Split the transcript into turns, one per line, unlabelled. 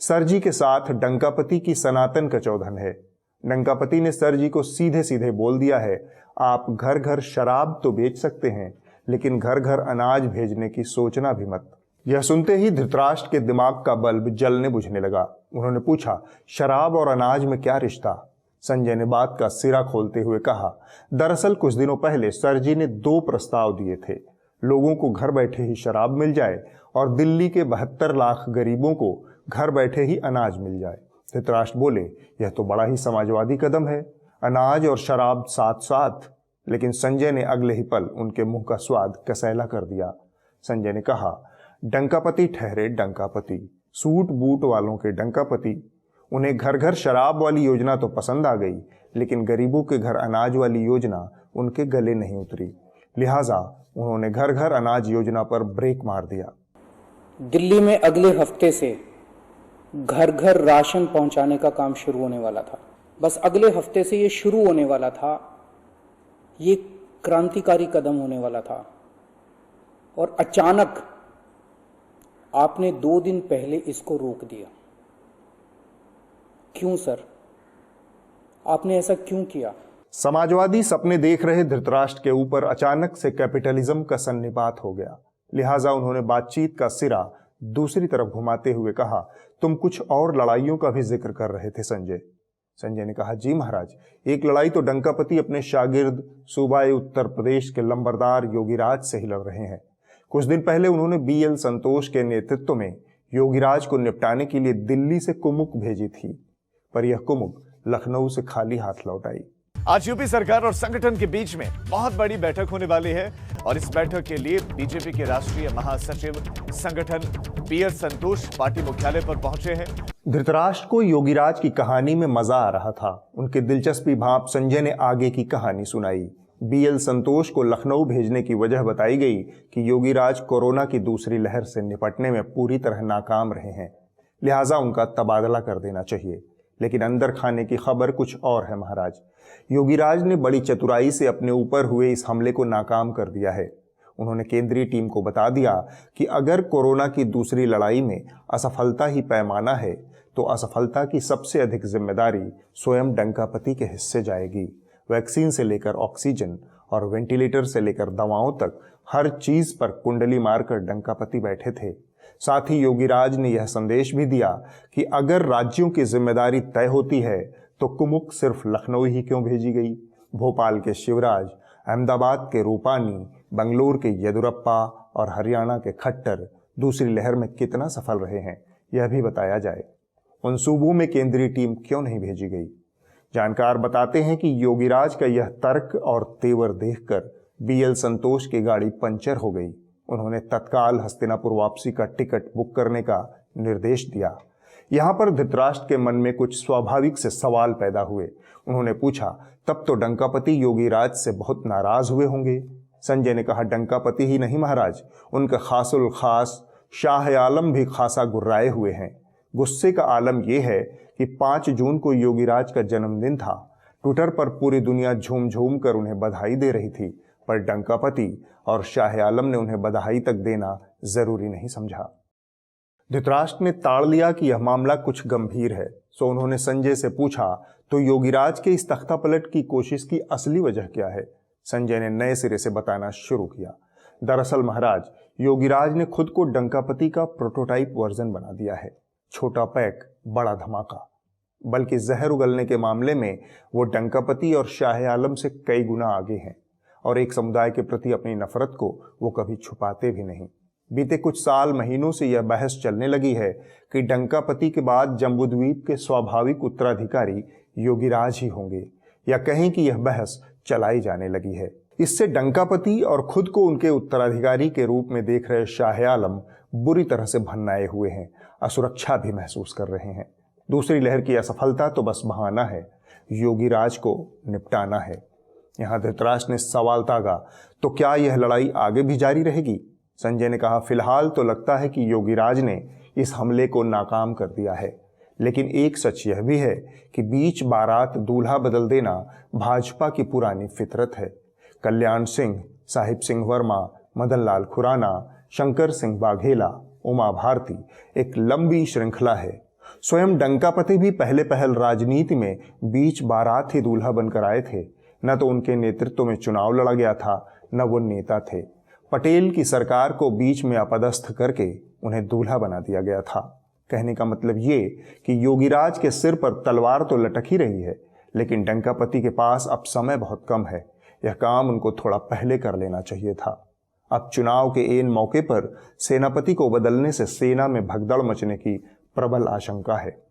सरजी के साथ डंकापति की सनातन कचौधन है। डंकापति ने सरजी को सीधे सीधे बोल दिया है, आप घर घर शराब तो बेच सकते हैं, लेकिन घर घर अनाज भेजने की सोचना भी मत। यह सुनते ही धृतराष्ट्र के दिमाग का बल्ब जलने बुझने लगा। उन्होंने पूछा, शराब और अनाज में क्या रिश्ता? संजय ने बात का सिरा खोलते हुए कहा, दरअसल कुछ दिनों पहले सरजी ने 2 प्रस्ताव दिए थे। लोगों को घर बैठे ही शराब मिल जाए और दिल्ली के 72 लाख गरीबों को घर बैठे ही अनाज मिल जाए। धृतराष्ट्र बोले, यह तो बड़ा ही समाजवादी कदम है, अनाज और शराब साथ साथ। लेकिन संजय ने अगले ही पल उनके मुंह का स्वाद कसैला कर दिया। संजय ने कहा, डंकापति ठहरे डंकापति, सूट बूट वालों के डंकापति। उन्हें घर घर शराब वाली योजना तो पसंद आ गई, लेकिन गरीबों के घर अनाज वाली योजना उनके गले नहीं उतरी। लिहाजा उन्होंने घर घर अनाज योजना पर ब्रेक मार दिया।
दिल्ली में अगले हफ्ते से घर घर राशन पहुंचाने का काम शुरू होने वाला था। बस अगले हफ्ते से ये शुरू होने वाला था। ये क्रांतिकारी कदम होने वाला था और अचानक आपने 2 दिन पहले इसको रोक दिया। क्यों सर? आपने ऐसा क्यों किया?
समाजवादी सपने देख रहे धृतराष्ट्र के ऊपर अचानक से कैपिटलिज्म का सन्निपात हो गया। लिहाजा उन्होंने बातचीत का सिरा दूसरी तरफ घुमाते हुए कहा, तुम कुछ और लड़ाइयों का भी जिक्र कर रहे थे संजय। संजय ने कहा, जी महाराज, एक लड़ाई तो डंकापति अपने शागिर्द सूबाए उत्तर प्रदेश के लंबरदार योगीराज से ही लड़ रहे हैं। कुछ दिन पहले उन्होंने BL संतोष के नेतृत्व में योगीराज को निपटाने के लिए दिल्ली से कुमुक भेजी थी, पर यह कुमुक लखनऊ से खाली हाथ लौट आई।
आज यूपी सरकार और संगठन के बीच में बहुत बड़ी बैठक होने वाली है और इस बैठक के लिए बीजेपी के राष्ट्रीय महासचिव संगठन BL संतोष पार्टी मुख्यालय पर पहुंचे हैं।
धृतराष्ट्र को योगीराज की कहानी में मजा आ रहा था। उनकी दिलचस्पी भांप संजय ने आगे की कहानी सुनाई। BL संतोष को लखनऊ भेजने की वजह बताई गई कि योगीराज कोरोना की दूसरी लहर से निपटने में पूरी तरह नाकाम रहे हैं, लिहाजा उनका तबादला कर देना चाहिए। लेकिन अंदर खाने की खबर कुछ और है महाराज। योगीराज ने बड़ी चतुराई से अपने ऊपर हुए इस हमले को नाकाम कर दिया है। उन्होंने केंद्रीय टीम को बता दिया कि अगर कोरोना की दूसरी लड़ाई में असफलता ही पैमाना है तो असफलता की सबसे अधिक जिम्मेदारी स्वयं डंकापति के हिस्से जाएगी। वैक्सीन से लेकर ऑक्सीजन और वेंटिलेटर से लेकर दवाओं तक हर चीज पर कुंडली मारकर डंकापति बैठे थे। साथ ही योगीराज ने यह संदेश भी दिया कि अगर राज्यों की जिम्मेदारी तय होती है तो कुमुक सिर्फ लखनऊ ही क्यों भेजी गई। भोपाल के शिवराज, अहमदाबाद के रूपानी, बंगलोर के येदुरप्पा और हरियाणा के खट्टर दूसरी लहर में कितना सफल रहे हैं, यह भी बताया जाए। उन सूबों में केंद्रीय टीम क्यों नहीं भेजी गई? जानकार बताते हैं कि योगीराज का यह तर्क और तेवर देखकर BL संतोष की गाड़ी पंचर हो गई। उन्होंने तत्काल हस्तिनापुर वापसी का टिकट बुक करने का निर्देश दिया। यहाँ पर धृतराष्ट्र के मन में कुछ स्वाभाविक से सवाल पैदा हुए। उन्होंने पूछा, तब तो डंकापति योगीराज से बहुत नाराज हुए होंगे? संजय ने कहा, डंकापति ही नहीं महाराज, उनका खासुल खास शाह आलम भी खासा गुर्राए हुए हैं। गुस्से का आलम यह है कि 5 जून को योगीराज का जन्मदिन था। ट्विटर पर पूरी दुनिया झूम झूम कर उन्हें बधाई दे रही थी, पर डंकापति और शाह आलम ने उन्हें बधाई तक देना जरूरी नहीं समझा। धृतराष्ट्र ने ताड़ लिया कि यह मामला कुछ गंभीर है, सो उन्होंने संजय से पूछा, तो योगीराज के इस तख्तापलट की कोशिश की असली वजह क्या है? संजय ने नए सिरे से बताना शुरू किया। दरअसल महाराज, योगीराज ने खुद को डंकापति का प्रोटोटाइप वर्जन बना दिया है। छोटा पैक बड़ा धमाका। बल्कि जहर उगलने के मामले में वो डंकापति और शाह आलम से कई गुना आगे हैं और एक समुदाय के प्रति अपनी नफरत को वो कभी छुपाते भी नहीं। बीते कुछ साल महीनों से यह बहस चलने लगी है कि डंकापति के बाद जम्बूद्वीप के स्वाभाविक उत्तराधिकारी योगीराज ही होंगे, या कहें कि यह बहस चलाई जाने लगी है। इससे डंकापति और खुद को उनके उत्तराधिकारी के रूप में देख रहे शाह आलम बुरी तरह से भन्नाए हुए हैं, असुरक्षा भी महसूस कर रहे हैं। दूसरी लहर की असफलता तो बस बहाना है, योगीराज को निपटाना है। यहाँ धृतराष्ट्र ने सवाल तागा, तो क्या यह लड़ाई आगे भी जारी रहेगी? संजय ने कहा, फिलहाल तो लगता है कि योगीराज ने इस हमले को नाकाम कर दिया है, लेकिन एक सच यह भी है कि बीच बारात दूल्हा बदल देना भाजपा की पुरानी फितरत है। कल्याण सिंह, साहिब सिंह वर्मा, मदन लाल खुराना, शंकर सिंह बाघेला, उमा भारती, एक लंबी श्रृंखला है। स्वयं डंकापति भी पहले पहल राजनीति में बीच बारात ही दूल्हा बनकर आए थे। न तो उनके नेतृत्व में चुनाव लड़ा गया था, न वो नेता थे। पटेल की सरकार को बीच में अपदस्थ करके उन्हें दूल्हा बना दिया गया था। कहने का मतलब ये कि योगीराज के सिर पर तलवार तो लटक ही रही है, लेकिन डंकापति के पास अब समय बहुत कम है। यह काम उनको थोड़ा पहले कर लेना चाहिए था। अब चुनाव के ऐन मौके पर सेनापति को बदलने से सेना में भगदड़ मचने की प्रबल आशंका है।